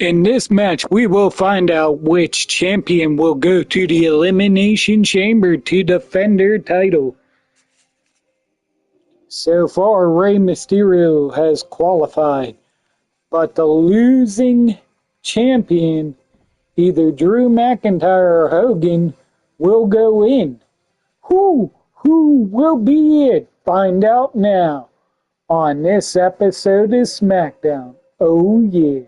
In this match, we will find out which champion will go to the Elimination Chamber to defend their title. So far, Rey Mysterio has qualified, but the losing champion, either Drew McIntyre or Hogan, will go in. Who will be it? Find out now on this episode of SmackDown. Oh yeah.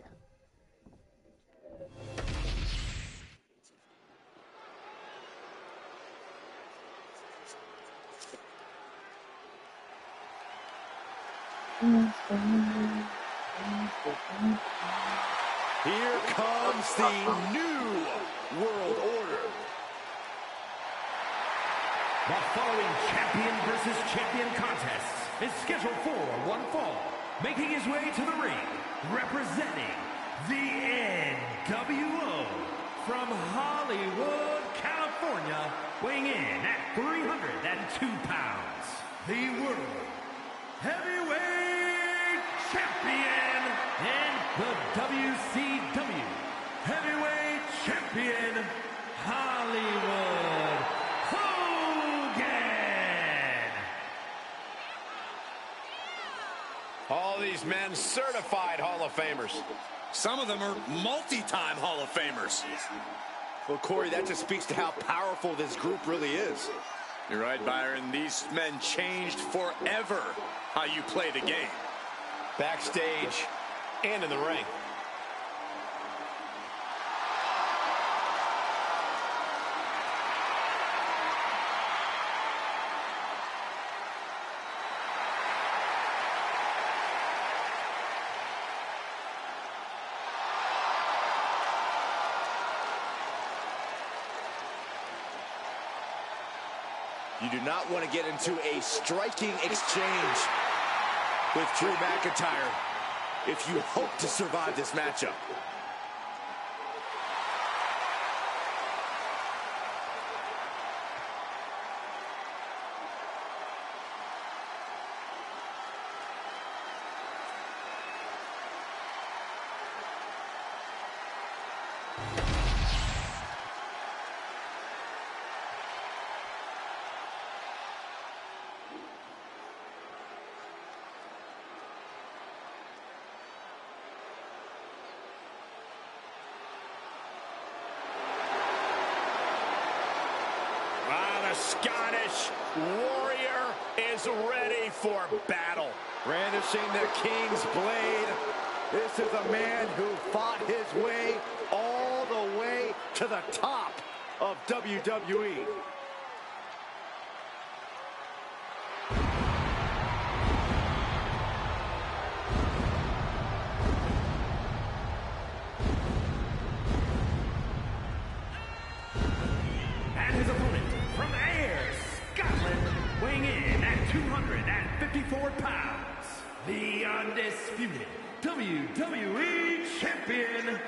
Here comes the new world order. The following champion versus champion contest is scheduled for one fall. Making his way to the ring, representing the NWO from Hollywood, California, weighing in at 302 pounds, the World Heavyweight Champion and the WCW Heavyweight Champion, Hollywood Hogan. All these men certified Hall of Famers. Some of them are multi-time Hall of Famers. Well, Corey, that just speaks to how powerful this group really is. You're right, Byron. These men changed forever how you play the game. Backstage and in the ring. You do not want to get into a striking exchange with Drew McIntyre if you hope to survive this matchup. Scottish Warrior is ready for battle. Brandishing the King's blade. This is a man who fought his way all the way to the top of WWE. And his opponent from Ayr, Scotland, weighing in at 254 pounds, the undisputed WWE Champion,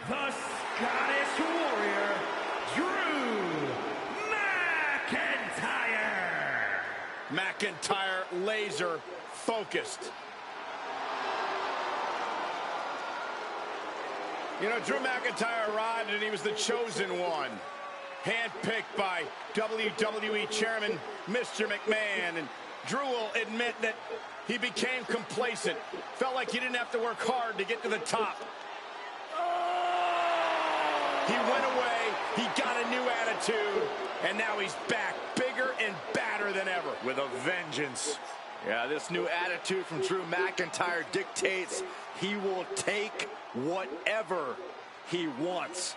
the Scottish Warrior, Drew McIntyre. McIntyre laser focused. You know, Drew McIntyre arrived and he was the chosen one. Handpicked by WWE Chairman Mr. McMahon. And Drew will admit that he became complacent. Felt like he didn't have to work hard to get to the top. He went away, he got a new attitude, and now he's back bigger and badder than ever with a vengeance. Yeah, this new attitude from Drew McIntyre dictates he will take whatever he wants.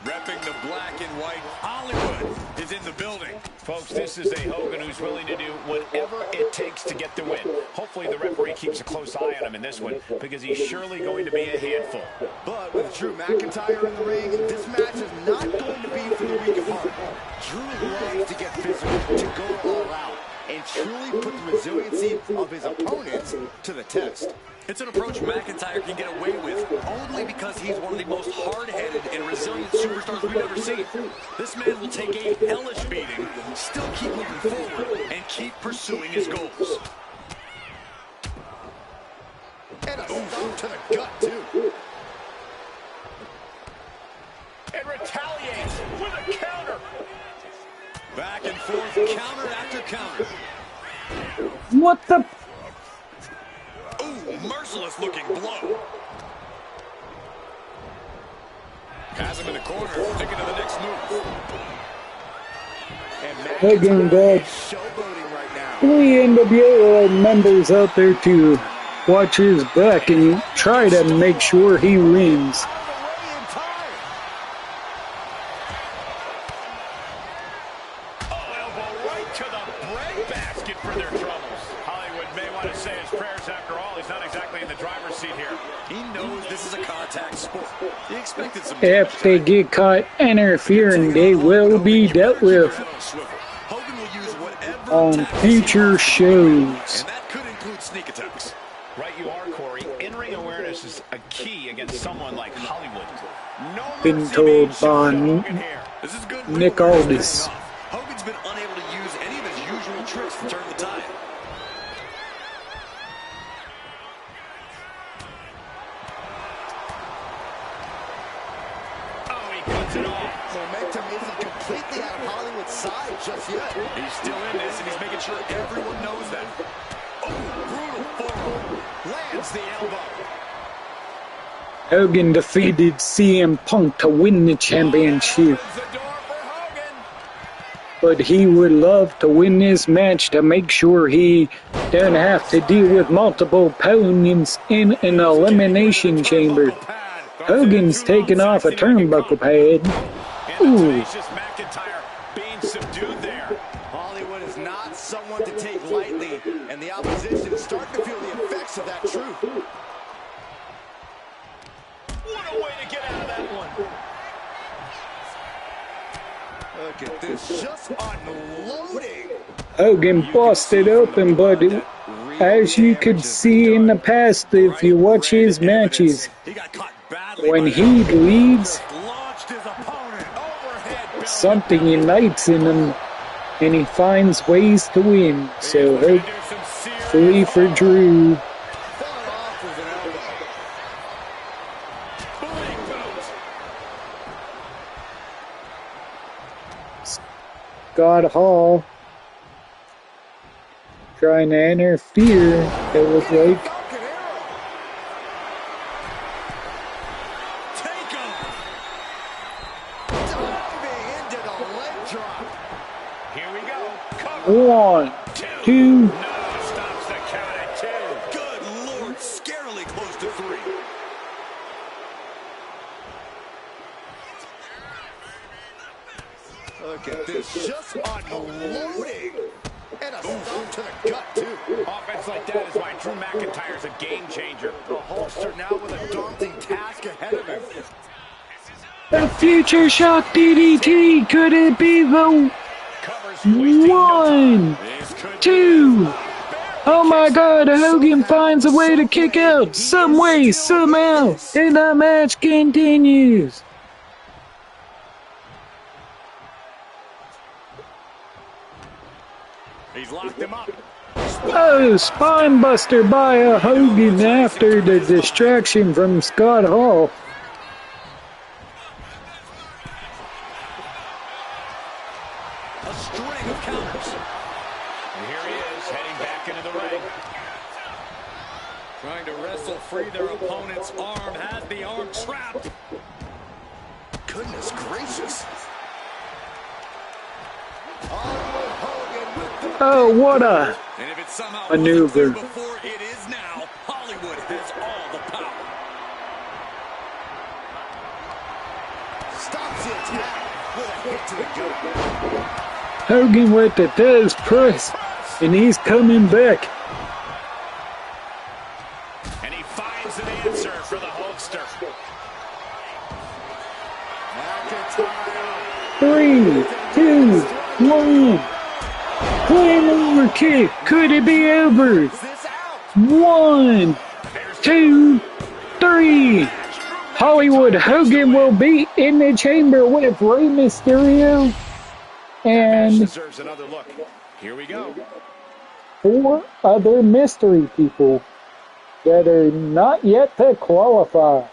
Repping the black and white, Hollywood is in the building. Folks, this is a Hogan who's willing to do whatever it takes to get the win. Hopefully the referee keeps a close eye on him in this one, because he's surely going to be a handful. But with Drew McIntyre in the ring, this match is not going to be for the weak of heart. Drew loves to get physical, to go all out, and truly put the resiliency of his opponents to the test. It's an approach McIntyre can get away with only because because he's one of the most hard-headed and resilient superstars we've ever seen. This man will take a hellish beating, still keep moving forward, and keep pursuing his goals. And a stomp to the gut, too. And retaliates with a counter. Back and forth, counter after counter. What the? Ooh, merciless looking blow. Has him in the corner, thinking of the next move. And Again, God. showboating right now. 3 NWO members out there to watch his back and try to make sure he wins. If they get caught interfering, they will be dealt with on future shows. And that could include sneak attacks. Right you are, Corey. In-ring awareness is a key against someone like Hollywood. No Been mercy told being by shown to Hogan here. This is good. Nick Aldis. Hogan's been unable to use any of his usual tricks to turn the tide. Oh, he cuts it off. Momentum isn't completely out of Hollywood's side just yet. He's still in this, and he's making sure everyone knows that. Oh, brutal forearm. Lands the elbow. Hogan defeated CM Punk to win the championship, Opens the door for Hogan. but he would love to win this match to make sure he don't have to deal with multiple opponents in an elimination chamber. Hogan's taking off a turnbuckle pad. Ooh. McIntyre being subdued there. Hollywood is not someone to take lightly, and the opposition is starting to feel the effects of that truth. What a way to get out of that one. Look at this, just unloading. Hogan busted open, but as you could see in the past, if you watch his matches, He got caught badly when by he leads, launched his opponent overhead. something unites in him, and he finds ways to win. So hope free for Drew. Fought off with an elbow. Scott Hall trying to interfere, it was like. Falcon arrow. Take him. Diving into the leg drop. Here we go. Cover. 1, 2, No, stops the count at 2. Good Lord, scarily close to 3. Look at this, just unloading. And a stomp to the gut, too. Offense like that is why Drew McIntyre's a game changer. The Hulkster now with a daunting task ahead of him. the future shock DDT. Could it be the Covers, wasting no time. 1, This could 2? Oh my God, Hogan finds a way to kick out, some way, somehow, and the match continues. He's locked him up. Oh, spine buster by a Hogan after the distraction from Scott Hall. A string of counters. And here he is, heading back into the ring. Trying to wrestle free their opponent's arm. Has the arm trapped. Goodness gracious. Hollywood Hogan with the... Oh, what a And if it somehow maneuver. wasn't clear before, it is now. Hollywood has all the power. Stops the attack with a hit to the gut. Hogan with the Dez press, and he's coming back. And he finds an answer for the Hulkster. McIntyre. 3, 2, 1. Claymore kick. Could it be over? Is this out? 1, 2, 3. Hollywood Hogan will be in the chamber with Rey Mysterio and deserves another look. Here we go. 4 other mystery people that are not yet to qualify.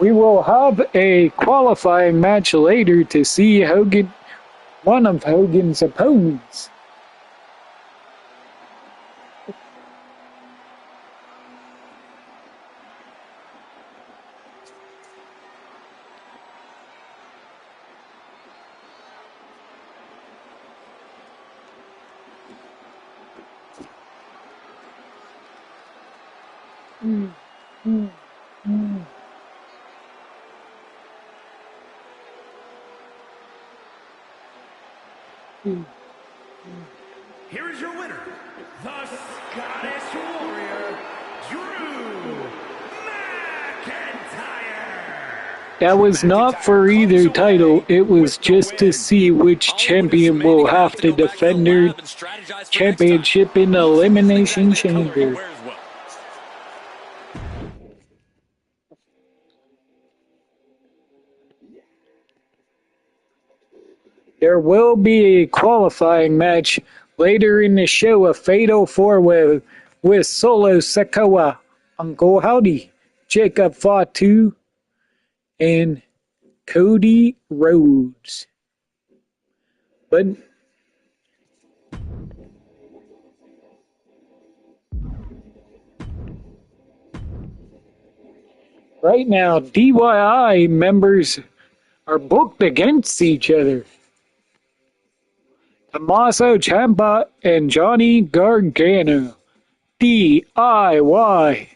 We will have a qualifying match later to see Hogan, one of Hogan's opponents. Here is your winner, the Scottish Warrior, Drew McIntyre. That was not for either title, it was just to see which champion will have to defend their championship in the Elimination Chamber. There will be a qualifying match later in the show, a fatal 4-way with Solo Sikoa, Uncle Howdy, Jacob Fatu, and Cody Rhodes. But right now, DIY members are booked against each other. Tommaso Ciampa and Johnny Gargano. DIY.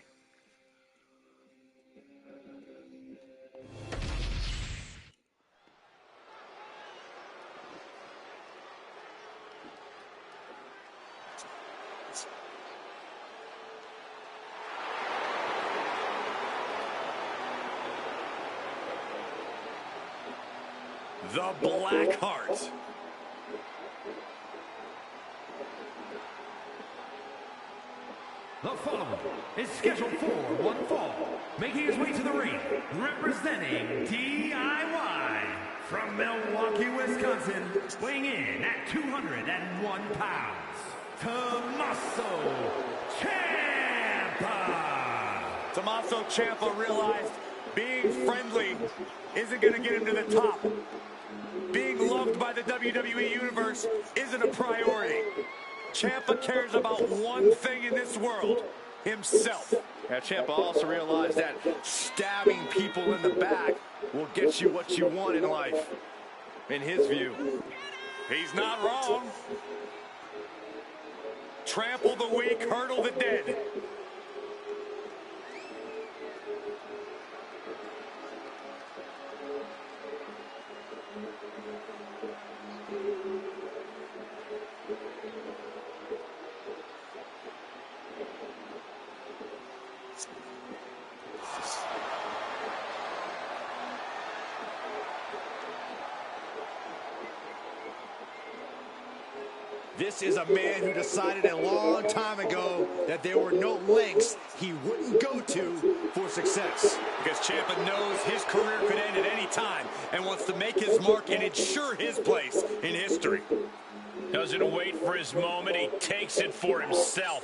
The Black Heart. The following is scheduled for one fall, making his way to the ring, representing DIY from Milwaukee, Wisconsin, weighing in at 201 pounds, Tommaso Ciampa. Tommaso Ciampa realized being friendly isn't going to get him to the top. Being loved by the WWE Universe isn't a priority. Ciampa cares about one thing in this world, himself. Now, Ciampa also realized that stabbing people in the back will get you what you want in life. In his view, he's not wrong. Trample the weak, hurdle the dead. This is a man who decided a long time ago that there were no lengths he wouldn't go to for success. Because Ciampa knows his career could end at any time and wants to make his mark and ensure his place in history. Doesn't wait for his moment, he takes it for himself.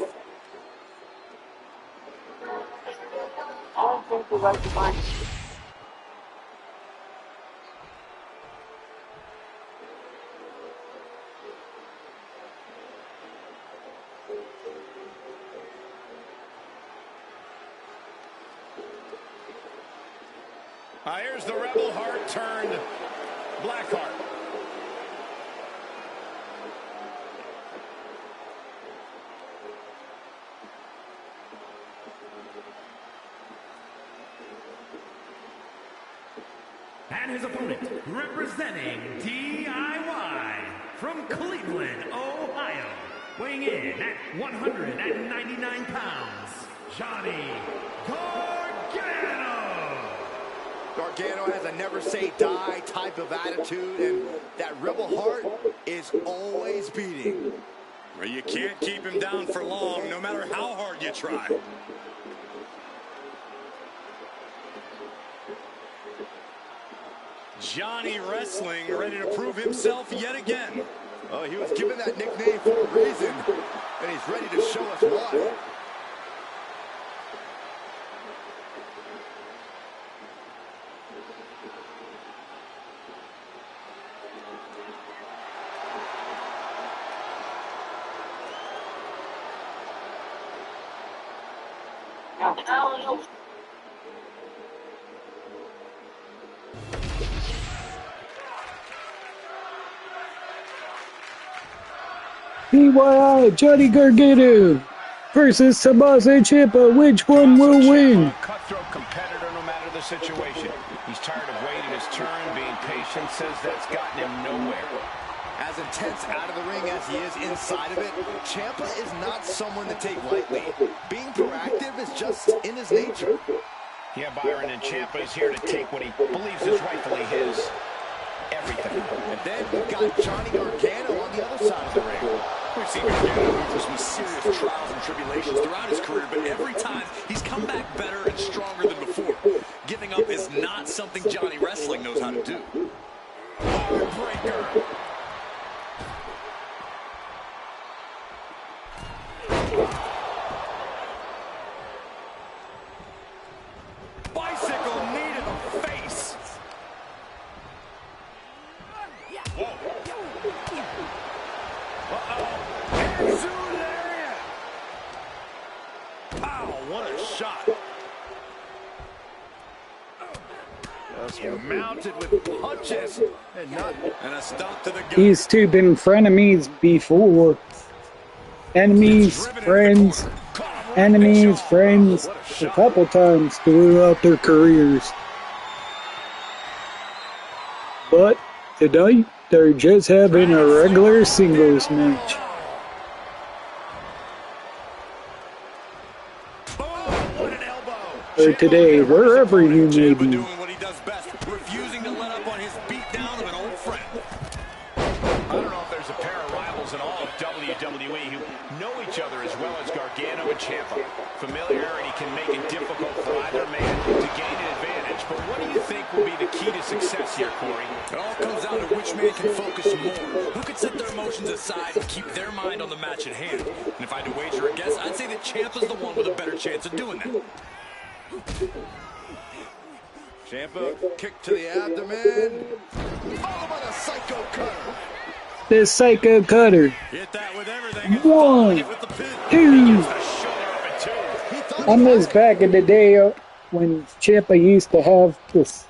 Here's the Rebel Heart turned Black Heart. And his opponent, representing DIY from Cleveland, Ohio, weighing in at 199 pounds, Johnny Gargano. Gargano has a never-say-die type of attitude, and that Rebel Heart is always beating. Well, you can't keep him down for long, no matter how hard you try. Johnny Wrestling ready to prove himself yet again. Oh, he was given that nickname for a reason, and he's ready to show us why. BYI Johnny Gargano versus Tommaso Ciampa. Which one will win? Cutthroat competitor no matter the situation. He's tired of waiting his turn, being patient, says that's gotten him nowhere. As intense out of the ring as he is inside of it, Ciampa is not someone to take lightly. Being proactive is just in his nature. Yeah, Byron, and Ciampa is here to take what he believes is rightfully his. Everything. And then we've got Johnny Gargano on the other side of the ring. We've seen Gargano go through some serious trials and tribulations throughout his career, but every time he's come back better and stronger than before. Giving up is not something Johnny Wrestling knows how to do. Heartbreaker. Bicycle knee to the face. Whoa. Wow, what a shot. Just mounted with punches and a stomp to the gut. These two been frenemies before. Enemies, friends, enemies, friends, a couple times throughout their careers. But tonight, they're just having a regular singles match. Or today, wherever you may be. Doing what he does best, refusing to let up on his beatdown of an old friend. I don't know if there's a pair of rivals in all of WWE who know each other as well as Gargano and Ciampa. Familiarity can make it difficult for either man to gain an advantage, but what do you think will be the key to success here, Corey? It all comes down to which man can focus more, who can set their emotions aside and keep their mind on the match at hand. And if I had to wager a guess, I'd say that Ciampa's the one with a better chance of doing that. Ciampa, kick to the abdomen, followed by the Psycho Cutter. The Psycho Cutter. Hit that with everything. One, with the pin. two. I miss back in the day when Ciampa used to have this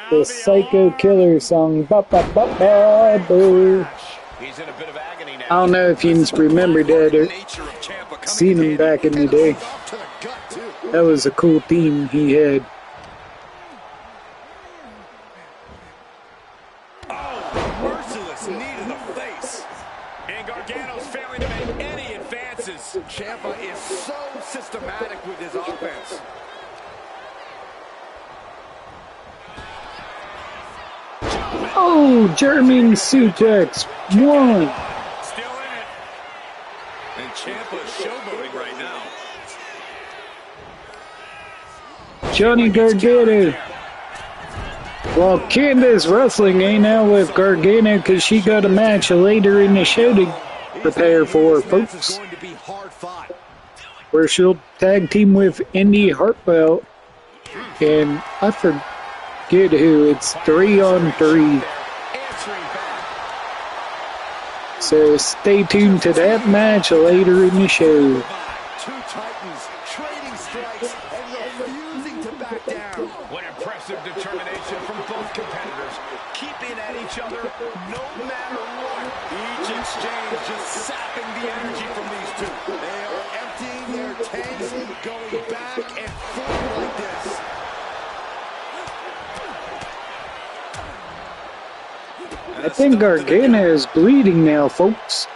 the Psycho Killer song. Ba, ba, ba, ba, boo. He's in a bit of agony now. I don't know if you remember that or seen him back in the day. That was a cool theme he had. Oh, merciless knee to the face. And Gargano's failing to make any advances. Ciampa is so systematic with his offense. Oh, German suplex. One. Still in it. And Ciampa is showboating right now. Johnny Gargano. Well, Candice Wrestling ain't out with Gargano because she got a match later in the show to prepare for, folks. Where she'll tag team with Indy Hartwell. And I forget who. It's 3-on-3. So stay tuned to that match later in the show. Two Titans trading strikes and refusing to back down. What impressive determination from both competitors, keeping at each other no matter what. Each exchange just sapping the energy from these two. They are emptying their tanks, going back and forth like this. I think Gargano is bleeding now, folks.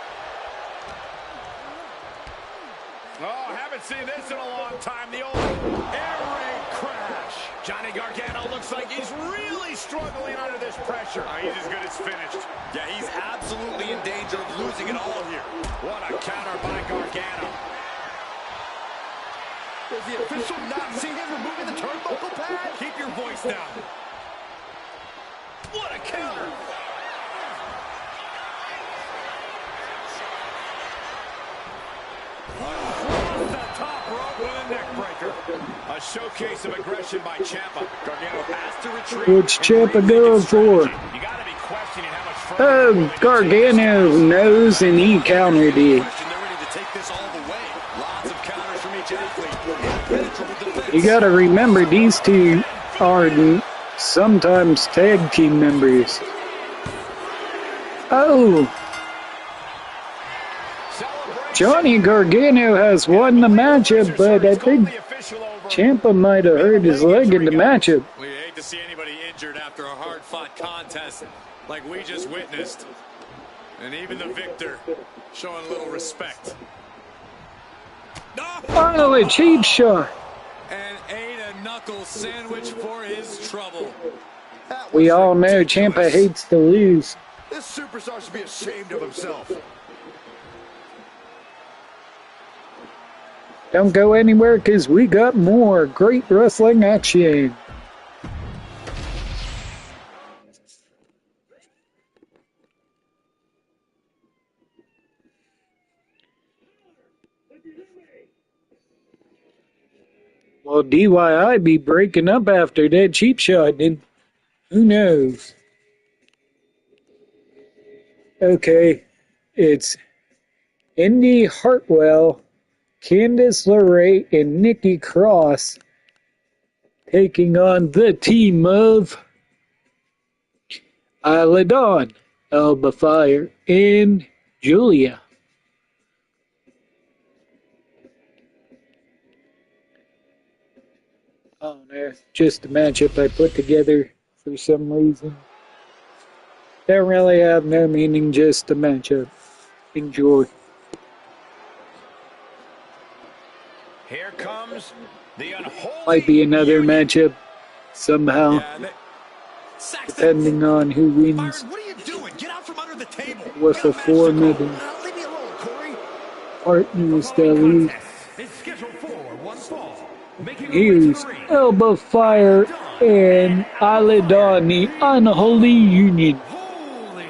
Oh, Haven't seen this in a long time. The old air raid crash. Johnny Gargano looks like he's really struggling under this pressure. He's as good as finished. Yeah, he's absolutely in danger of losing it all here. What a counter by Gargano. Does the official not see him removing the turnbuckle pad? Keep your voice down. What a counter. Across the top rope with a neck breaker. A showcase of aggression by Ciampa. Gargano has to retreat. What's Ciampa going for? You gotta be questioning how much further. Oh, Gargano knows and he countered it. They're ready to take this all the way. Lots of counters from each athlete. Impenetrable defense. You gotta remember, these two are sometimes tag team members. Oh, Johnny Gargano has won the matchup, but I think Ciampa might have hurt his leg in the matchup. We hate to see anybody injured after a hard-fought contest like we just witnessed. And even the victor showing a little respect. Oh, a cheap shot. And ate a knuckle sandwich for his trouble. We all know Ciampa hates to lose. This superstar should be ashamed of himself. Don't go anywhere because we got more great wrestling action. Well, DIY be breaking up after that cheap shot, then who knows? Okay, it's Indy Hartwell, Candice LeRae, and Nikki Cross taking on the team of Isla Dawn, Alba Fire, and Julia. Oh no, just a matchup I put together for some reason. Don't really have no meaning, just a matchup. Enjoy. Here comes the unholy. Might be another matchup somehow, depending on who wins. What are you doing? Get out from under the table. With a 4 minute Leave me alone, Corey. partners that lose. Is scheduled for one fall. Making Here's Elba Fire and Isla Dawn, the Unholy Union. Holy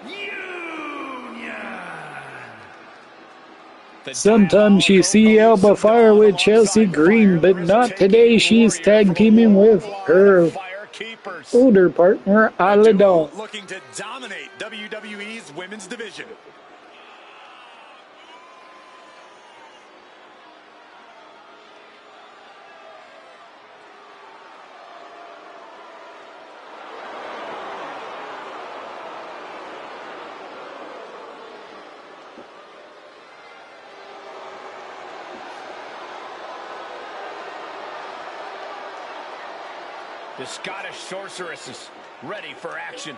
Union. Sometimes you see Elba Fire with Chelsea Green, but not today. She's tag teaming with her older partner, Isla Dawn. Looking to dominate WWE's women's division. The Scottish sorceresses ready for action.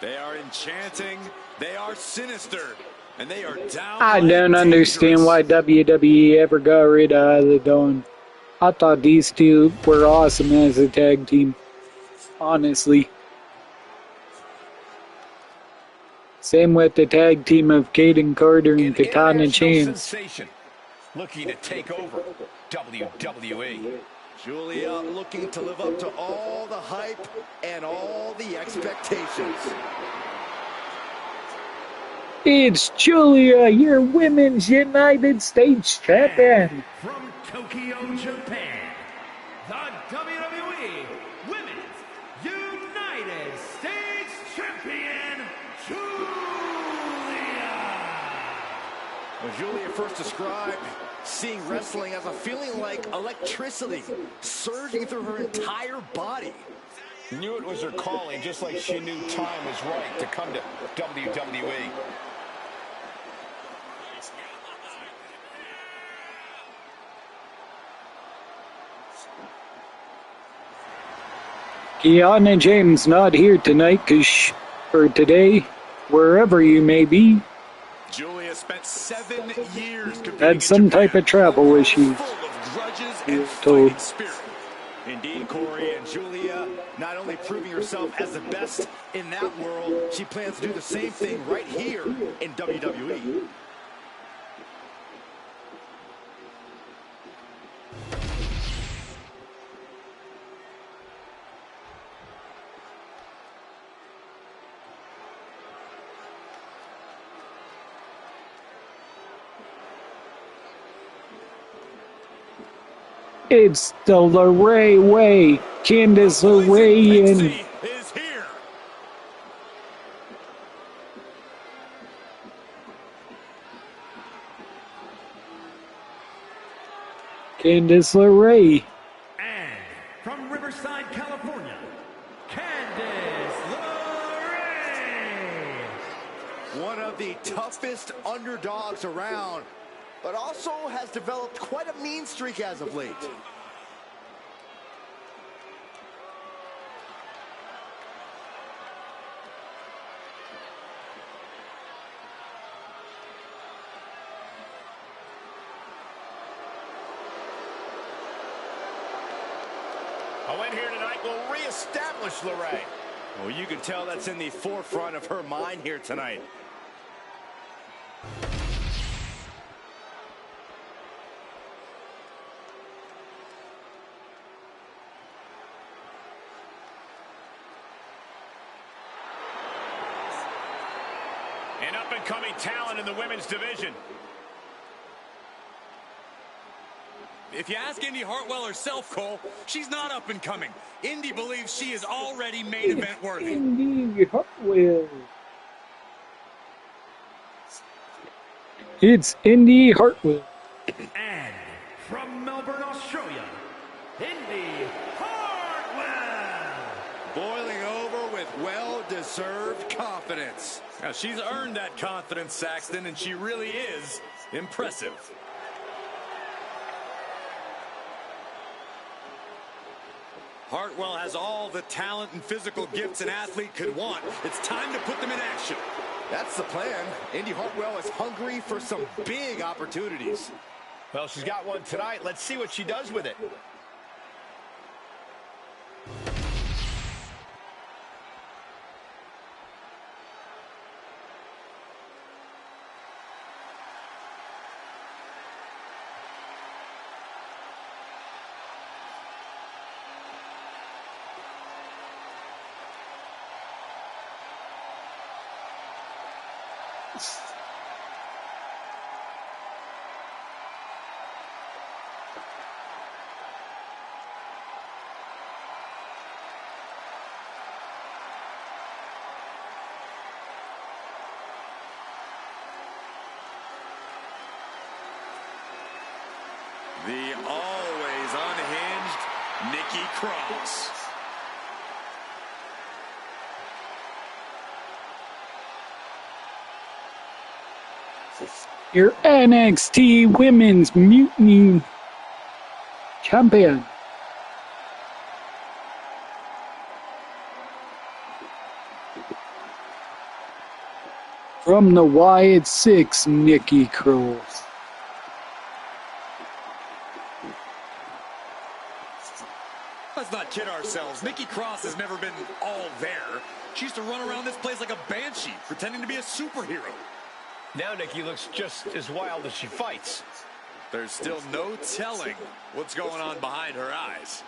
They are enchanting, they are sinister, and they are down. I don't understand why WWE ever got rid of Isla Dawn. I thought these two were awesome as a tag team. Honestly. Same with the tag team of Kaden Carter and Katana Chance. Looking to take over WWE. Julia looking to live up to all the hype and all the expectations. It's Julia, your Women's United States Champion. From Tokyo, Japan, the WWE Women's United States Champion, Julia. When Julia first described seeing wrestling as a feeling like electricity surging through her entire body. Knew it was her calling, just like she knew time was right to come to WWE. Kiana James not here tonight or today, wherever you may be. Julia has spent 7 years competing Had some in Japan, type of travel issue. full of grudges We and were told. fighting spirit. Indeed, Corey, and Julia not only proving herself as the best in that world, she plans to do the same thing right here in WWE. It's the LeRae way. Candice LeRae and is here. Candice LeRae. And from Riverside, California, Candice LeRae. One of the toughest underdogs around, but also has developed quite a mean streak as of late. A win here tonight will reestablish LeRae. Well, you can tell that's in the forefront of her mind here tonight. An up-and-coming talent in the women's division. If you ask Indy Hartwell herself, Cole, she's not up and coming. Indy believes she is already main event worthy. Indy Hartwell. It's Indy Hartwell. And from Melbourne, Australia, Indy Hartwell. Boiling over with well-deserved confidence. Now, she's earned that confidence, Saxton, and she really is impressive. Hartwell has all the talent and physical gifts an athlete could want. It's time to put them in action. That's the plan. Indy Hartwell is hungry for some big opportunities. Well, she's got one tonight. Let's see what she does with it. The always unhinged Nikki Cross. Your NXT Women's Mutiny Champion. From the Wyatt Six, Nikki Cross. Let's not kid ourselves. Nikki Cross has never been all there. She used to run around this place like a banshee, pretending to be a superhero. Now Nikki looks just as wild as she fights. There's still no telling what's going on behind her eyes.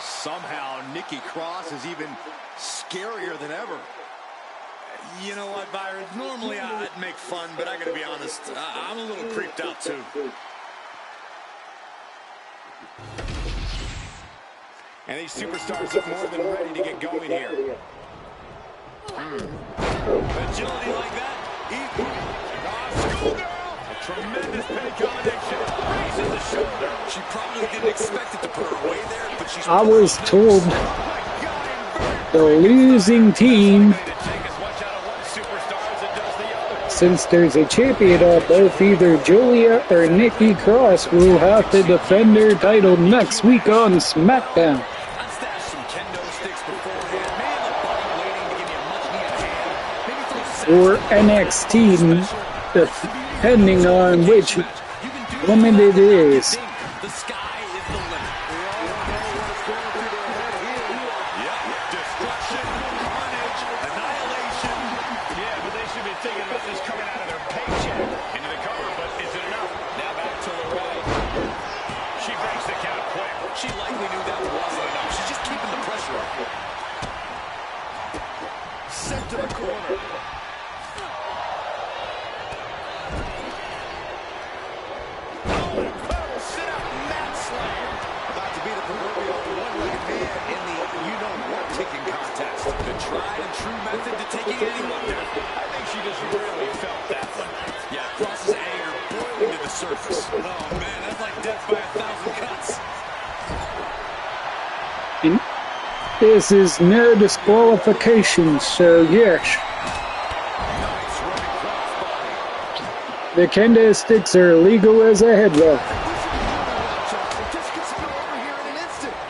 Somehow, Nikki Cross is even scarier than ever. You know what, Byron? Normally I'd make fun, but I gotta be honest, I'm a little creeped out too. And these superstars look more than ready to get going here. Agility like that, schoolgirl! A tremendous pin combination. Raises the shoulder. She probably didn't expect it to put her away there, but she's... I was told the losing team Since there's a champion on both, either Julia or Nikki Cross will have to defend their title next week on SmackDown. I'd stash some kendo sticks beforehand. Maybe the body waiting to give me a much-needed hand. Maybe throw For NXT, depending on which woman it is. the sky is the limit. We all know what's going through their head here. Yep, destruction, carnage, annihilation. Yeah, but they should be thinking about this coming out of their paycheck. Into the cover, but is it enough? Now back to the right. She breaks the count quick. She likely knew that wasn't enough. She's just keeping the pressure up. Sent to the corner. Kicking contest. The tried and true method to taking anyone down. I think she just really felt that one. Yeah, Cross's anger boiling to the surface. Oh man, that's like death by 1,000 cuts. And this is no disqualification, so yes. Nice running crossbody. The kendo sticks are legal as a headlock.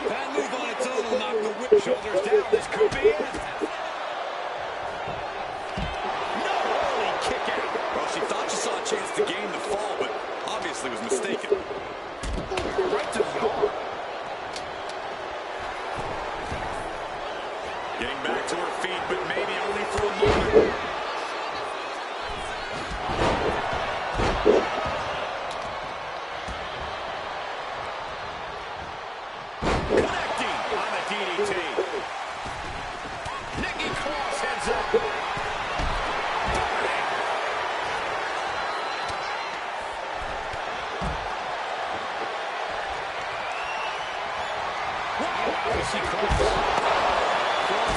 That move on its own will knock the whip. Shoulders down. This could be it. No, early kick out. Well, she thought she saw a chance to gain the fall, but obviously was mistaken. Right to the arm. Getting back to her feet, but maybe only for a moment. Connecting on the DDT. Nikki Cross heads up.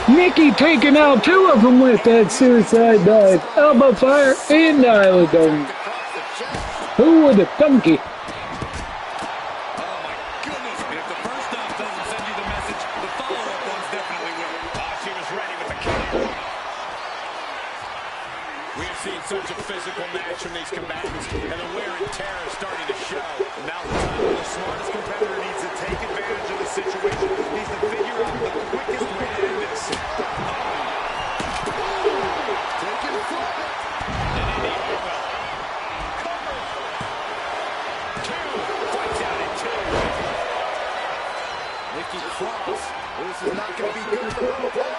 Nikki taking out two of them with that suicide dive, elbow fire, and dial dome. Who would have thunk it? Oh my goodness. If the first off doesn't send you the message, the follow-up ones definitely will. She was ready with the kick. We have seen such a physical match from these combatants, and the wear and tear is starting to show. Now the time when the smartest competitor needs to take advantage of the situation, needs to figure out the quickest way to end this. Taking the foot. And in the elbow. Cover. Two. Fights out in two. Nikki Cross. This is not going to be good for her.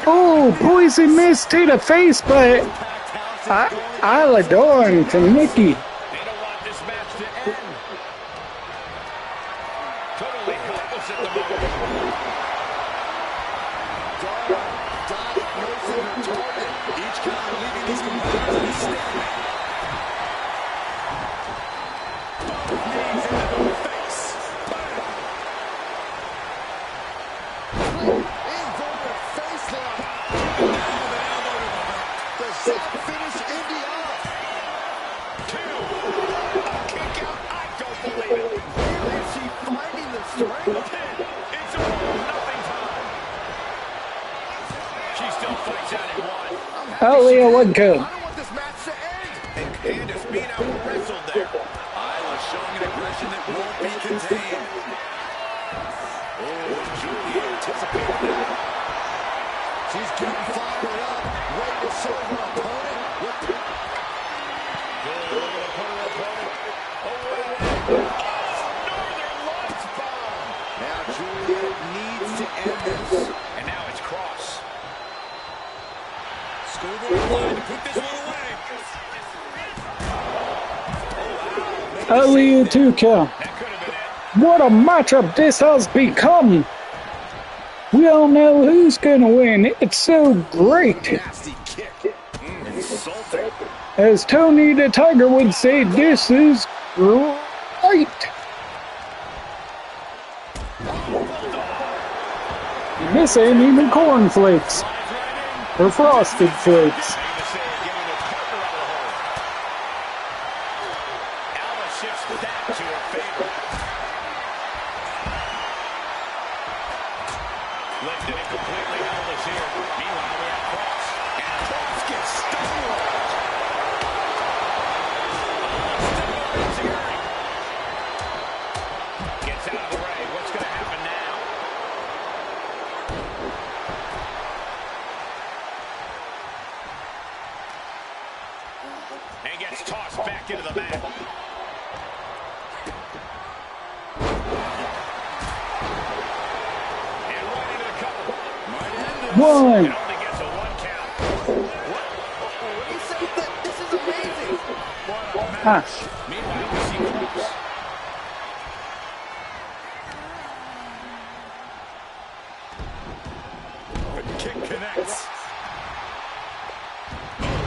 Oh, poison mist to the face, but I'll adorn to Nikki. They don't want this match to end. Totally helpless at the moment. Diagnosing her target. Each counter leaving these competitors in a stalemate. Both knees into the face. Inverted face lock. Down with an elbow to the heart. Does that finish Indy off? Two. A kick out. I don't believe it. Is she finding the strength? It's all or nothing time. She still fights out in one. Only a one count. I don't want this match to end. And Candice being out wrestled there. Isla showing an aggression that won't be contained. Oh, Julia anticipated that. She's getting fired up, ready to show her opponent what to... Good, looking to put her opponent away. Oh, Northern Lights bomb. Now Julia needs to end this. And now it's Cross. Schoolboy line to put this one away. Only a 2 count. That could have been it. What a matchup this has become. We don't know who's gonna win. It's so great. Nasty kick. Insulting. As Tony the Tiger would say, this is great. And this ain't even cornflakes. Or frosted flakes. Alba shifts that to her favor. Lifted and completely helpless here. Meanwhile, we have And gets tossed back into the mat. And right into the cover. Might end this. One. It only gets a 1 count. What do you say? This is amazing. What a match. Ah. Meanwhile, we see Cross. The kick connects.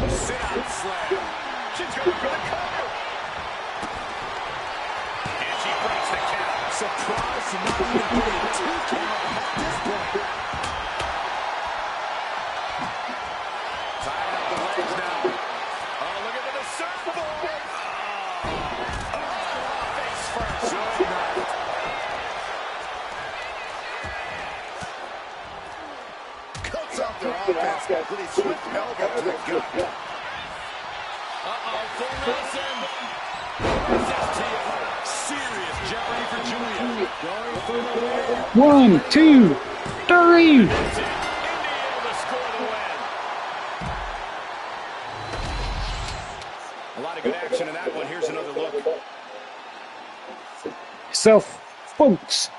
Sit-out slam. She's going for the cover. And she breaks the count. Surprised to not even put a 2 count at this point. Tying up the legs now. Oh, look at the surfboard. Oh, face first. Good night. Cuts off their offense with a swift elbow to the gut. Uh-oh, full Nelson. Serious jeopardy for Julia. Going for the win. 1, 2, 3. Indy able to score the win. A lot of good action in that one. Here's another look. So, folks,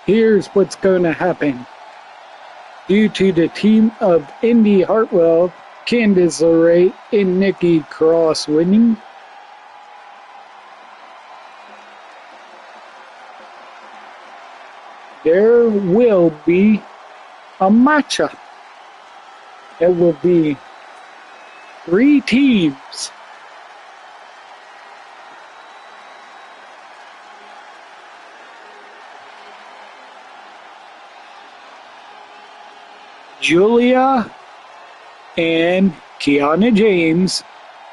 here's what's going to happen. Due to the team of Indy Hartwell, Candice LeRae, and Nikki Cross winning, there will be a matchup. It will be 3 teams. Julia and Kiana James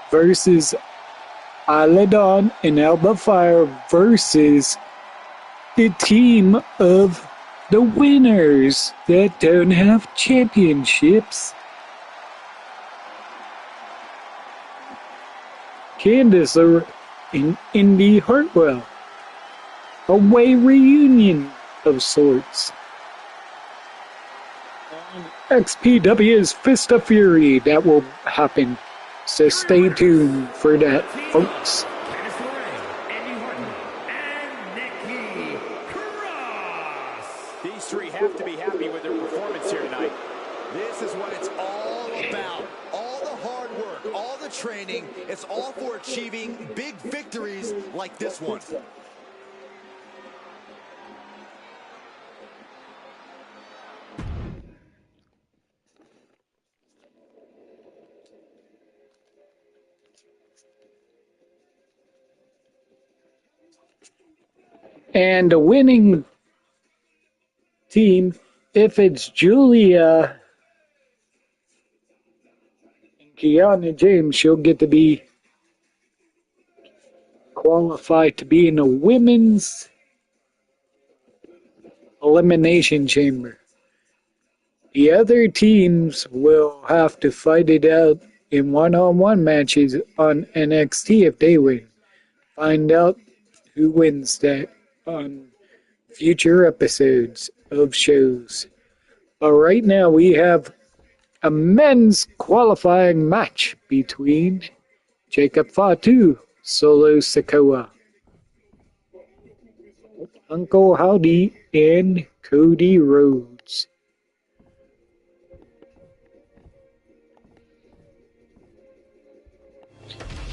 versus Isla Dawn and Alba Fire versus the team of the winners that don't have championships. Candice and Indy Hartwell. Away reunion of sorts. XPW's Fist of Fury, that will happen. So stay tuned for that, folks. Candice LeRae, Indy Hartwell, and Nikki Cross. These three have to be happy with their performance here tonight. This is what it's all about. All the hard work, all the training, it's all for achieving big victories like this one. And the winning team, if it's Julia and Kiana James, she'll get to be qualified to be in a women's elimination chamber. The other teams will have to fight it out in one-on-one matches on NXT if they win. Find out who wins that on future episodes of shows. But right now we have a men's qualifying match between Jacob Fatu, Solo Sikoa, Uncle Howdy, and Cody Rhodes.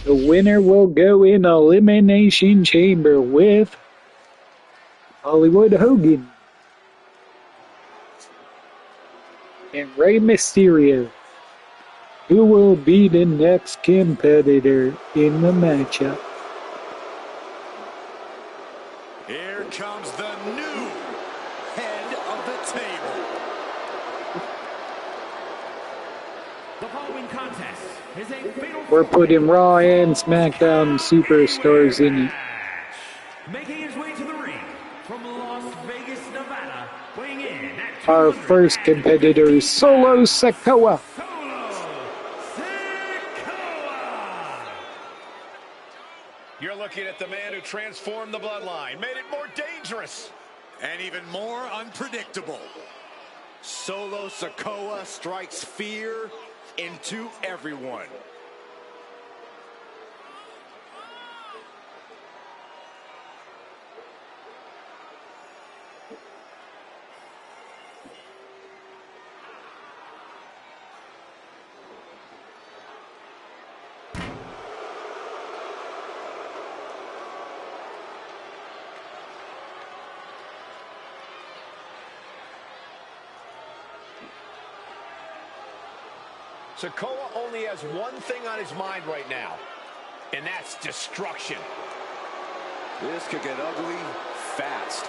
The winner will go in Elimination Chamber with Hollywood Hogan and Rey Mysterio, who will be the next competitor in the matchup. Here comes the new head of the table. The following contest is a fatal We're putting Raw and SmackDown superstars in it. making his way to the ring from Las Vegas, Nevada, weighing in at Our first competitor is Solo Sikoa. Solo Sikoa. You're looking at the man who transformed the bloodline, made it more dangerous. And even more unpredictable. Solo Sikoa strikes fear into everyone. Sikoa only has one thing on his mind right now, and that's destruction. This could get ugly fast.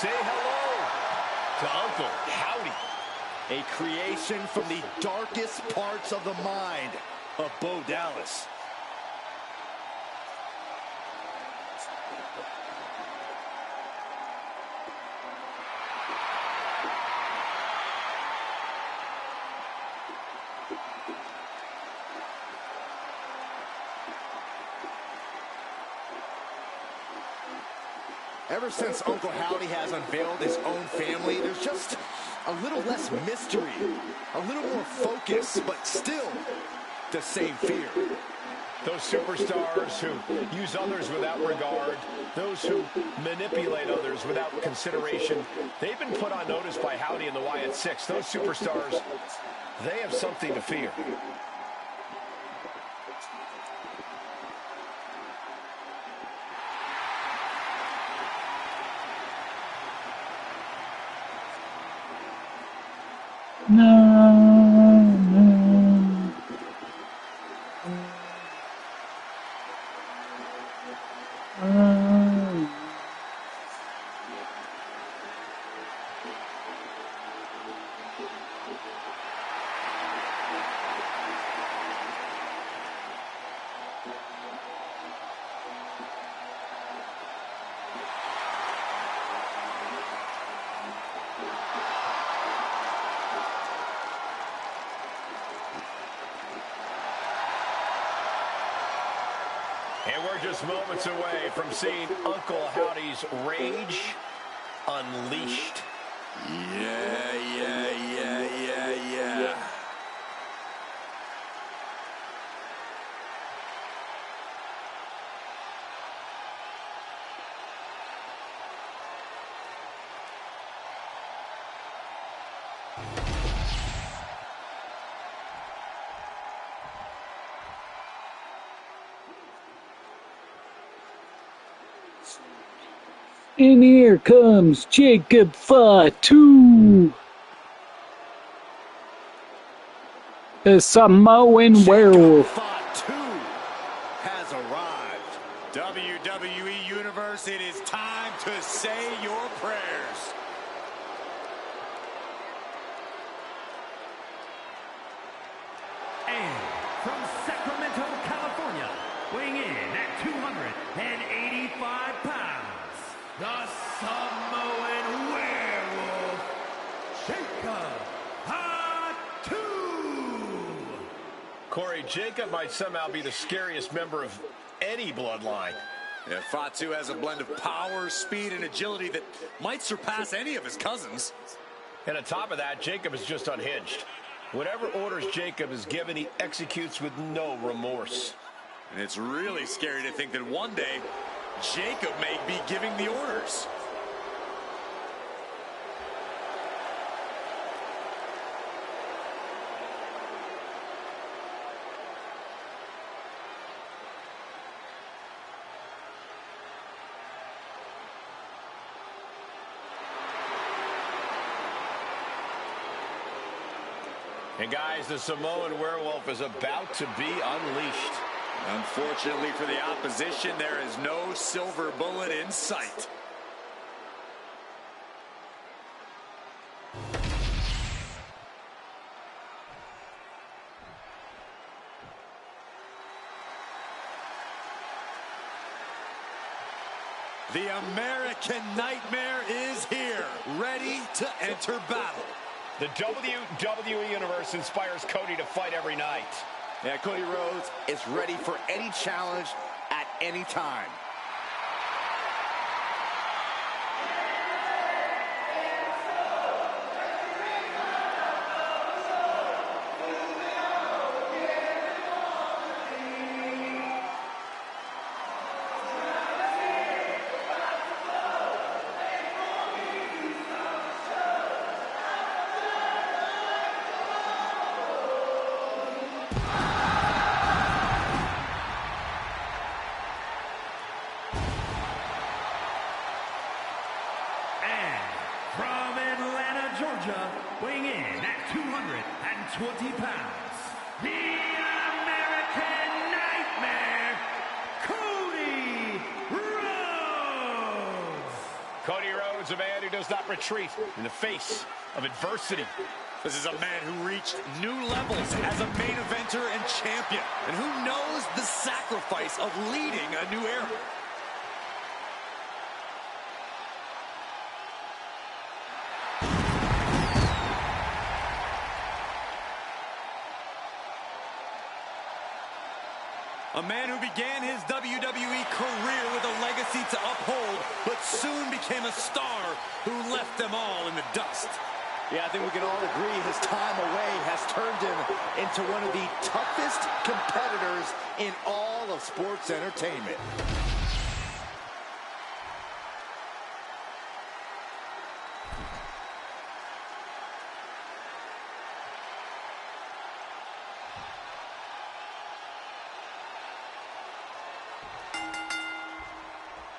Say hello to Uncle Howdy. A creation from the darkest parts of the mind of Bo Dallas. Ever since Uncle Howdy has unveiled his own family, there's just a little less mystery, a little more focus, but still the same fear. Those superstars who use others without regard, those who manipulate others without consideration, they've been put on notice by Howdy and the Wwe2k25. Those superstars, they have something to fear. And we're just moments away from seeing Uncle Howdy's rage unleashed. Yeah. And here comes Jacob Fatu, a Samoan werewolf. Fatu has arrived. WWE Universe, it is time to say your prayers. And from Sacramento, California, weighing in at 285 pounds, the Samoan werewolf, Jacob Fatu. Corey, Jacob might somehow be the scariest member of any bloodline. Yeah, Fatu has a blend of power, speed, and agility that might surpass any of his cousins. And on top of that, Jacob is just unhinged. Whatever orders Jacob is given, he executes with no remorse. And it's really scary to think that one day, Jacob may be giving the orders. And guys, the Samoan werewolf is about to be unleashed. Unfortunately for the opposition, there is no silver bullet in sight. The American Nightmare is here, ready to enter battle. The WWE Universe inspires Cody to fight every night. Yeah, Cody Rhodes is ready for any challenge at any time. Georgia, weighing in at 220 pounds, the American Nightmare, Cody Rhodes. Cody Rhodes, a man who does not retreat in the face of adversity. This is a man who reached new levels as a main eventer and champion, and who knows the sacrifice of leading a new era. A man who began his WWE career with a legacy to uphold, but soon became a star who left them all in the dust. Yeah, I think we can all agree his time away has turned him into one of the toughest competitors in all of sports entertainment.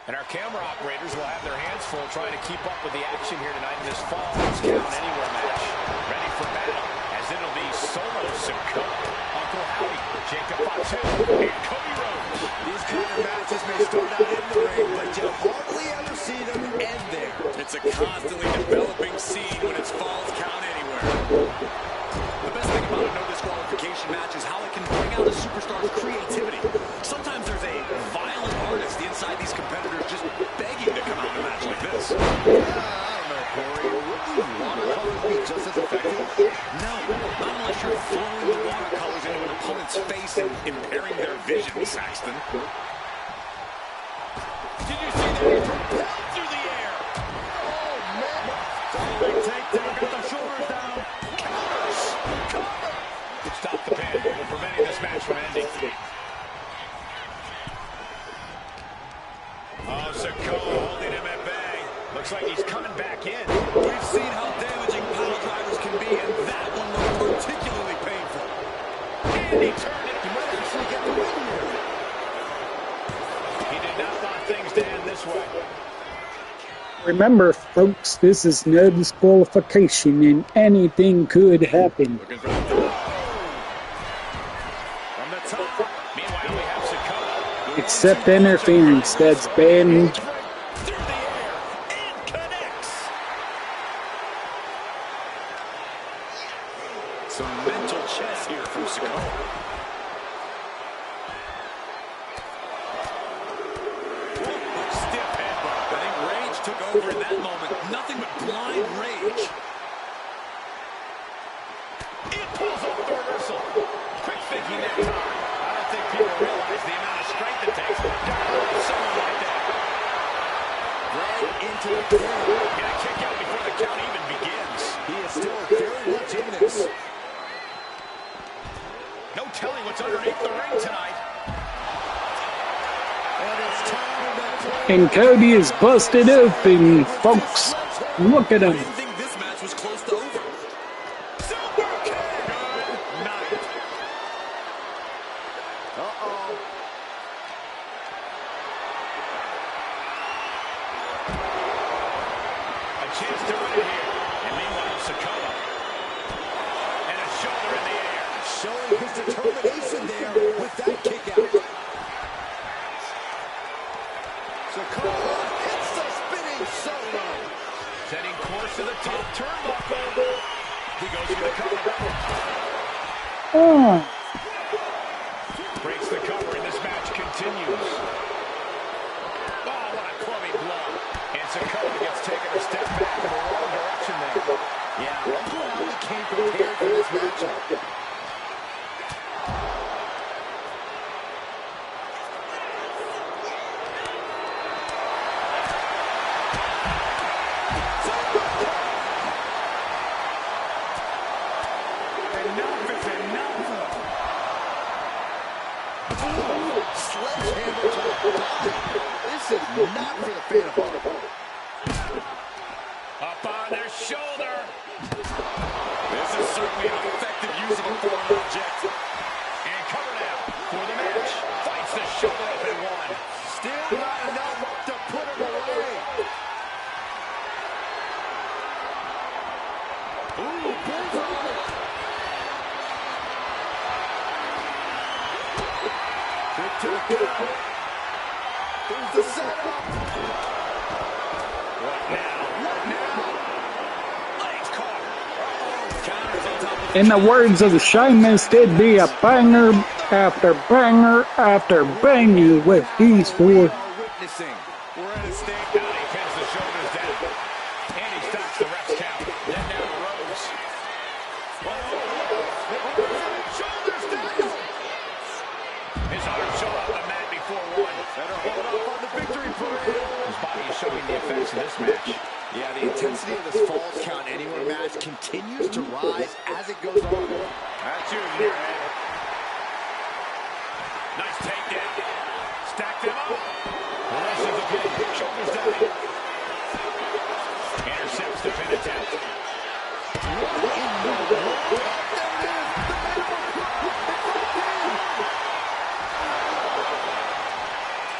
And our camera operators will have their hands full trying to keep up with the action here tonight in this Falls Count Anywhere match. Ready for battle, as it'll be Solo Sikoa, Uncle Howdy, Jacob Fatu, and Cody Rhodes. These kind of matches may start out in the ring, but you hardly ever see them end there. It's a constantly developing scene when it's Falls Count Anywhere. The best thing about a no disqualification match is how it can bring out a superstar's creativity. Sometimes there's a violent artist inside these competitors just begging to come out in a match like this. I don't know, Corey. Wouldn't watercolors be just as effective? No, not unless you're throwing the watercolors into an opponent's face and impairing their vision, Saxton. Did you see that? He propelled through the air. Oh, man. Big takedown, got the shoulders down. Counters. Cover. Stop the pin, preventing this match from ending. Oh, Sikoa holding him at bay. Looks like he's coming back in. We've seen how damaging pile drivers can be, and that one was particularly painful. And he turned it. He might actually get the win here. He did not want things to end this way. Remember, folks, this is no disqualification and anything could happen. Looking for the top. From the top. Meanwhile, we have Sikoa. Except interference, that's banned. Through the air. And connects. Some mental chess here from Sikoa. Stiff headbutt. I think rage took over in that moment. Nothing but blind rage. It pulls off the reversal. Quick thinking that time. I don't think people realize the amount of strength it takes to hurt someone like that. Right into the pin. Get a kick out before the count even begins. He is still very much in this. No telling what's underneath the ring tonight. And it's time to And Cody is busted open, folks. Look at I him. didn't think this match was close to over. Super kick. Good night. Uh-oh. A chance to win it here. And meanwhile, Sikoa. And a shoulder in the air. Showing his determination there with that kick out. Sikoa hits the spinning solo. Setting course to the top turnbuckle. He goes for the cover. Oh, Breaks the cover and this match continues. Oh, what a clubbing blow. Sikoa gets taken a step back in the wrong direction there. Yeah, that's how he came prepared for this matchup. This is not for the faint of heart. Up on their shoulder. This is certainly an effective use of a foreign object. And cover now for the match. Fights the shoulder up in one. Still not enough to put him away. Ooh, bullseye. Kick to the gut. Here's the setup. What now? What now? Legs caught. Counters on top of the In the words of the Sheamus, it'd be a banger after banger after banger with these four. We're at a stake. Now he pins the shoulders down. And he stops the ref's count. Then down the ropes. Shoulders down. His arms show up the mat before one. Better hold up on the victory parade. His body is showing the effects of this match. Yeah, the intensity of this Falls Count Anywhere match continues to rise as it goes on. That's you in your head. Nice takedown. Stacked him up. Releases the pin. Shoulders down. Intercepts the pin attempt. What in the world? There it is.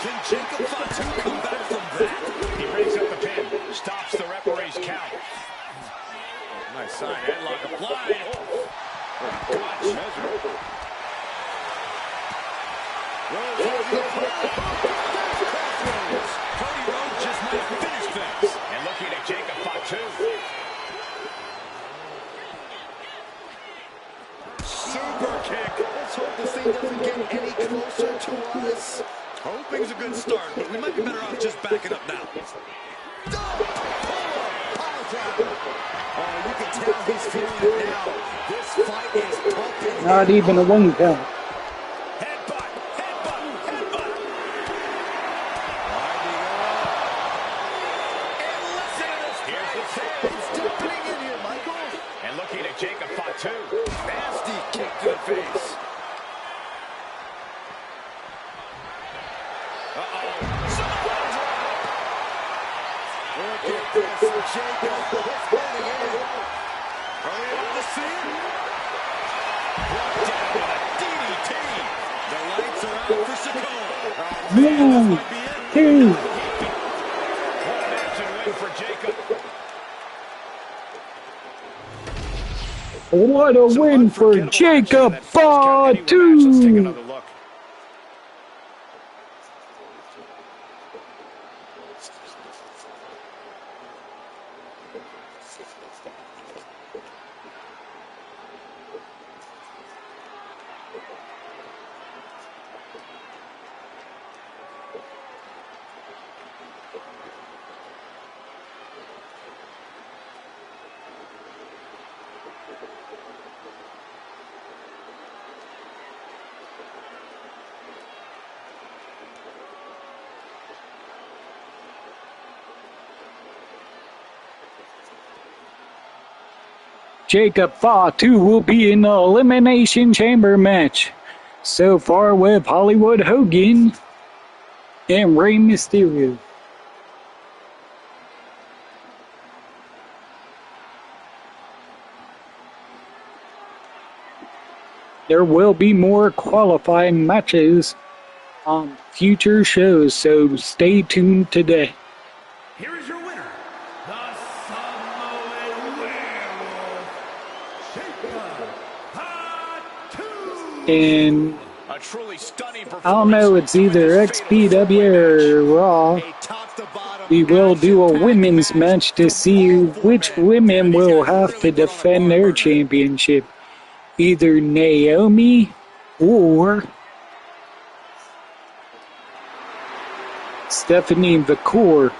Can Jacob Fatu come back from that? He breaks up the pin. Stops the referee's count. Nice side headlock applied. Good measure. Cody Rhodes just might finish things. And looking at Jacob Fatu. Super kick. Let's hope this thing doesn't get any closer to us. Hoping's a good start, but we might be better off just backing up now. Oh, you can tell he's feeling it now. This fight is pumping. Not even a one count. Headbutt, headbutt, headbutt. And listen to this. Here's the save. Still putting in here, Michael. And looking at Jacob Fatu. Nasty kick to the face. Look at this, Jacob is holding in. Hurry up to see it. Brought down with a DDT. The lights are out for Sikoa. One, two. One action win for Jacob. What a win for Jacob Let's take Fatu. another look. Jacob Fatu will be in the Elimination Chamber match. So far with Hollywood Hogan and Rey Mysterio. There will be more qualifying matches on future shows, so stay tuned today. Here is your winner, the Samoan Werewolf, Jacob Fatu. And A truly stunning performance. I don't know, it's either XPW or Raw. A top-to-bottom We will do a women's match to see which women will have to defend their championship. Either Naomi or Stephanie McCool.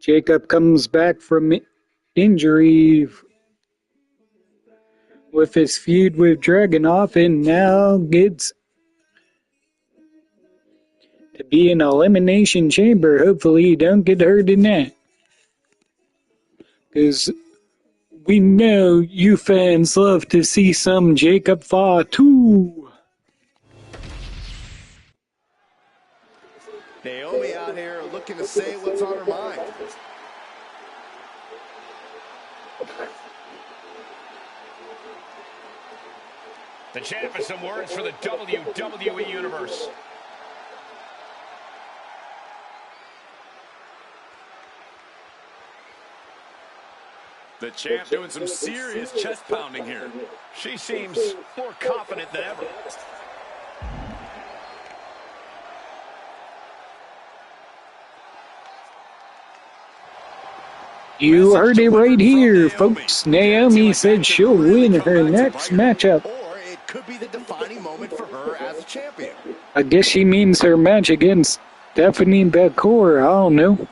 Jacob comes back from injury with his feud with Dragunov and now gets to be in Elimination Chamber. Hopefully he don't get hurt in that. Because we know you fans love to see some Jacob Fatu. Naomi out here looking to say what's on her mind. The champ has some words for the WWE Universe. The champ doing some serious chest pounding here. She seems more confident than ever. You heard it right here, folks. Naomi said she'll win her next matchup. Or it could be the defining moment for her as a champion. I guess she means her match against Stephanie Becour. I don't know.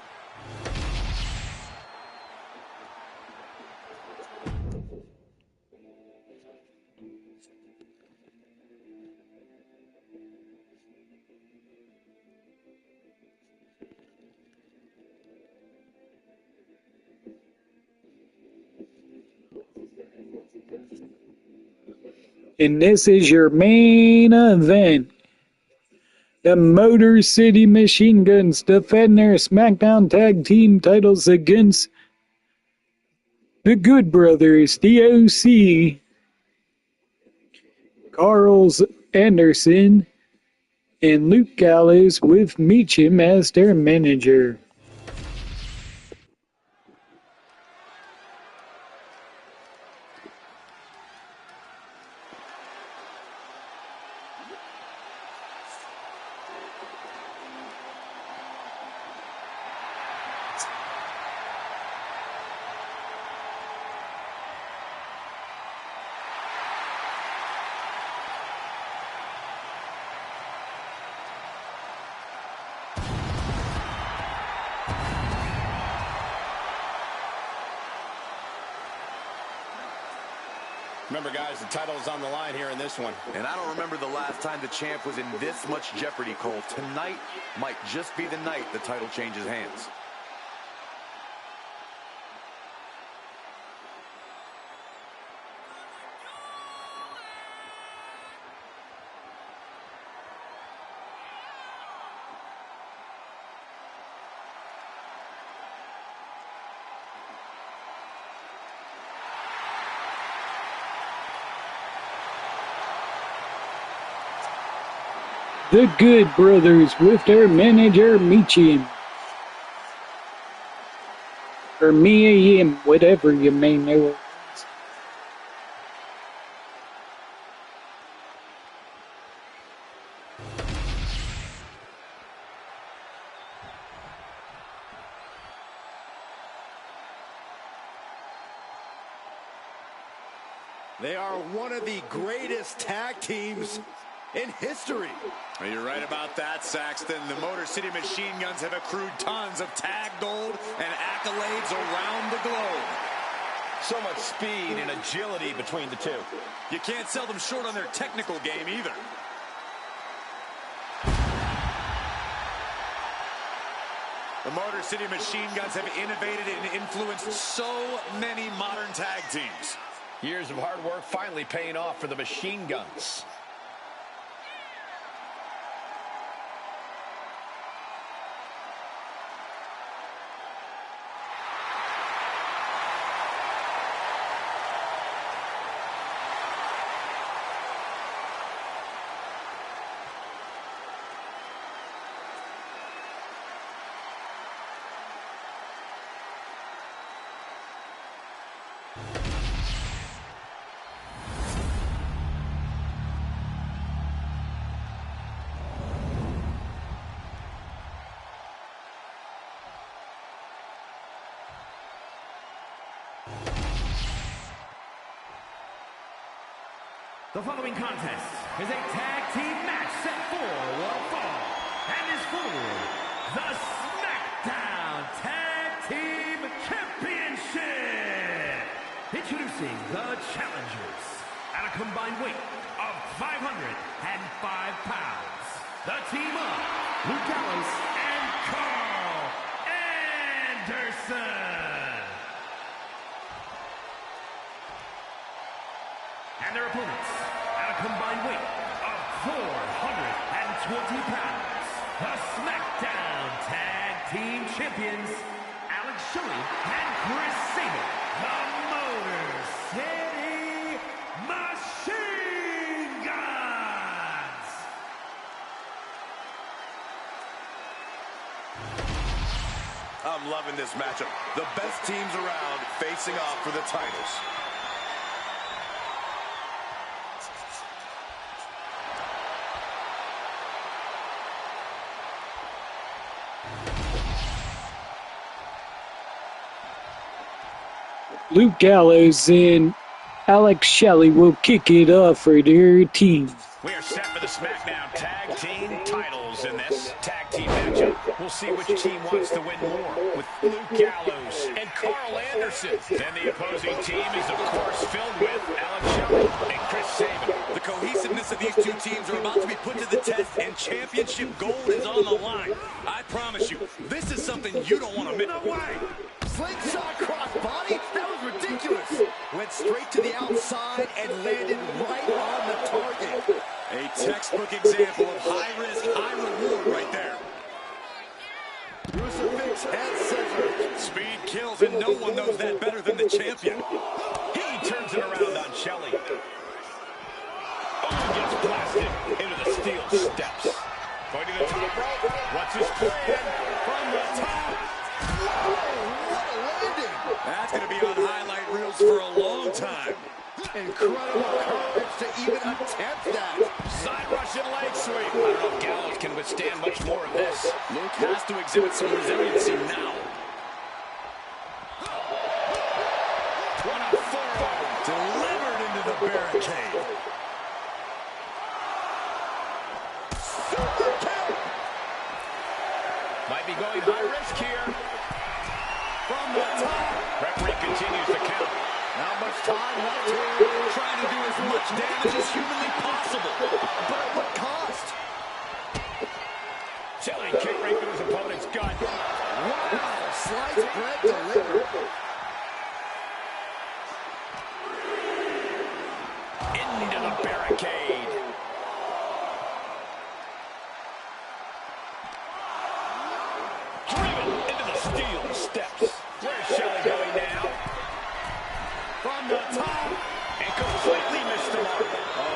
And this is your main event. The Motor City Machine Guns defend their SmackDown Tag Team titles against the Good Brothers, the OC, Carls Anderson, and Luke Gallows with Meacham as their manager. Remember, guys, the title is on the line here in this one. And I don't remember the last time the champ was in this much jeopardy, Cole. Tonight might just be the night the title changes hands. The Good Brothers with their manager Meacham. Or Mia, whatever you may know. They are one of the greatest tag teams in history. Well, you're right about that, Saxton. The Motor City Machine Guns have accrued tons of tag gold and accolades around the globe. So much speed and agility between the two. You can't sell them short on their technical game either. The Motor City Machine Guns have innovated and influenced so many modern tag teams. Years of hard work finally paying off for the Machine Guns. The following contest is a tag team match set for one fall and is for the SmackDown Tag Team combined weight of 505 pounds, the team of Luke Gallows and Carl Anderson. And their opponents, at a combined weight of 420 pounds, the SmackDown Tag Team Champions, Alex Shelley and Chris Sabin, the Motor City Machine Guns. I'm loving this matchup. The best teams around facing off for the titles. Luke Gallows and Alex Shelley will kick it off for their team. We are set for the SmackDown Tag Team titles in this tag team matchup. We'll see which team wants to win more, with Luke Gallows and Carl Anderson. And the opposing team is, of course, filled with Alex Shelley and Chris Sabin. The cohesiveness of these two teams are about to be put to the test, and championship gold is on the line. I promise you, this is something you don't want to miss. No way! Slingshot crossbody? That was ridiculous. Went straight to the outside and landed right on the target. A textbook example of high risk, high reward right there. Crucifix head scissors. Speed kills, and no one knows that better than the champion. He turns it around on Shelley. Oh, gets blasted into the steel steps. Going to the top rope. What's his plan? From the top. That's going to be on highlight reels for a long time. Incredible courage to even attempt that. Side Russian leg sweep. I don't know if Gallows can withstand much more of this. Luke has to exhibit some resiliency now. What a forearm. Delivered into the barricade. Super kick. Might be going high risk here. From the top. Referee continues the count. Not much time left here. Trying to do as much damage as humanly possible. But at what cost? Shelley kick right through his opponent's gut. Wow. Sliced bread delivered. Into the barricade. Driven into the steel steps. Where's Shelley going now? From the top. And completely missed the mark. Oh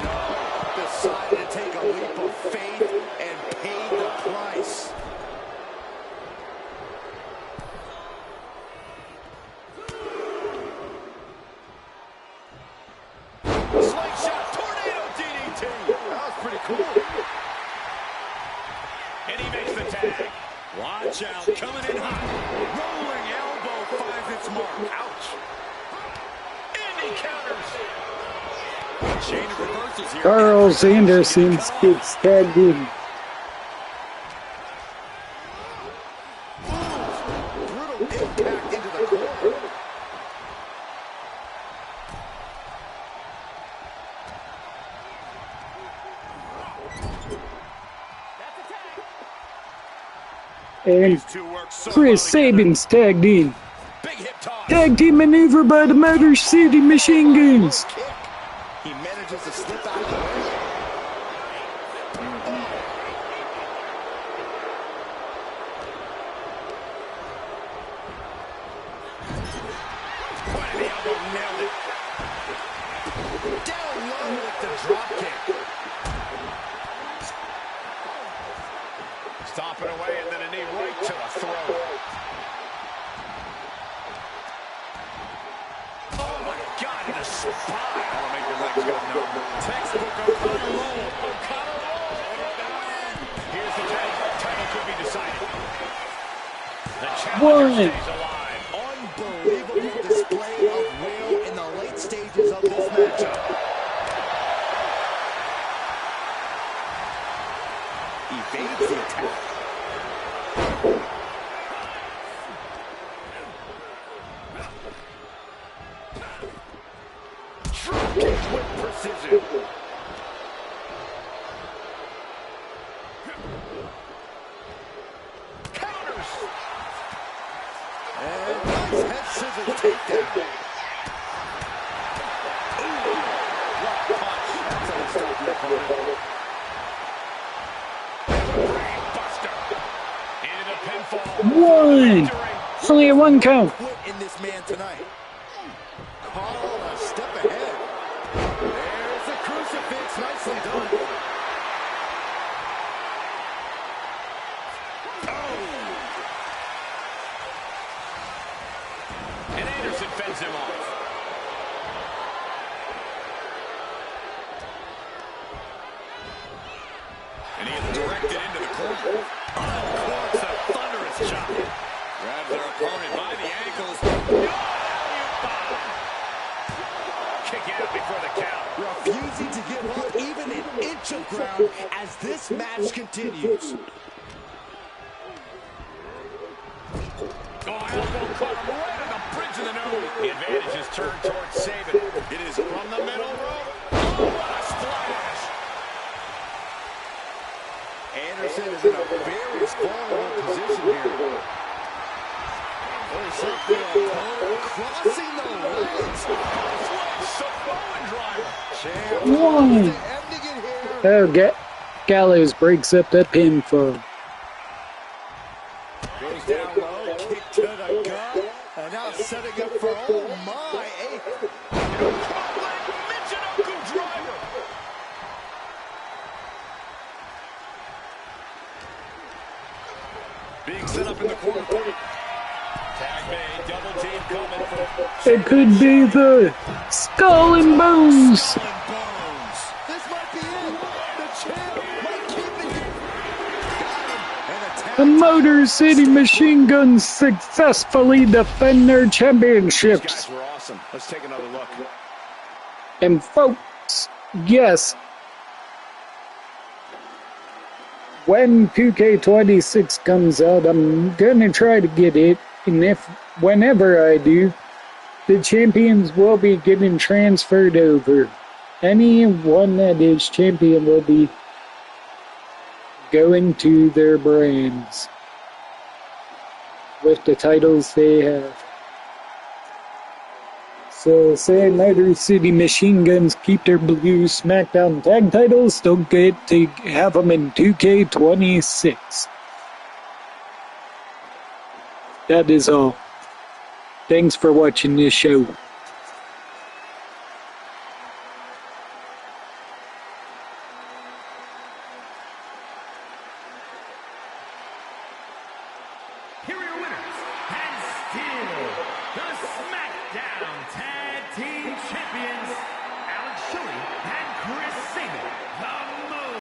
no. Decided to take a leap of faith and paid the price. Slingshot tornado DDT. That was pretty cool. And he makes the tag. Watch out, coming in hot. Rolling elbow finds its mark. Ouch. And he counters. Chain of reversals here. Carl Anderson gets tagged in. Brutal impact into the corner. And Two work so Chris well together. Sabin's tagged in. Big hip toss. Tag team maneuver by the Motor City Machine Guns. Kick. He manages to slip out of the way. Right in the elbow, nailed it. Down low with the drop kick. Stomping away and then a knee right to the throat. Oh my God, in the spine. That'll make your legs go numb. Textbook O'Connor roll. O'Connor roll. Here's the tag. Title could be decided. The One. challenger stays alive. Unbelievable display of will in the late stages of this matchup. Evades the attack. Drop kick with precision. Counters. And nice head scissors takedown. Ooh, what punch. That's how you stop the opponent. Brain buster. Into the pinfall. One. Only a 1 count. Quit in this man tonight. Call a step ahead. There's the crucifix. Nicely done. And Anderson fends him off. And he is directed into the corner. Uncorks a thunderous chop. Grabs their opponent by the ankles. Kick out before the count. Refusing to give up even an inch of ground as this match continues. Oh, elbow caught him right on the bridge of the nose. The advantage is turned towards Saban. It is from the middle rope. Oh, what a splash. Anderson is in a very vulnerable position here. There's something crossing the legs. Samoan driver. Champ One. ending it here. Oh, Gallows breaks up the pinfall. Goes down low, kick to the gut, and now setting up for, oh my, Michinoku driver. being set up in the corner. Tag made, double team coming for. It could be the Skull and Bones. This might be it. The champ might keep it here. Got him. The Motor City Machine Guns successfully defend their These championships. guys were awesome. Let's take another look. And folks, yes, when 2K26 comes out, I'm gonna try to get it, and whenever I do, the champions will be getting transferred over. Anyone that is champion will be going to their brands with the titles they have. So say Motor City Machine Guns keep their blue SmackDown tag titles, don't get to have them in 2K26. That is all. Thanks for watching this show.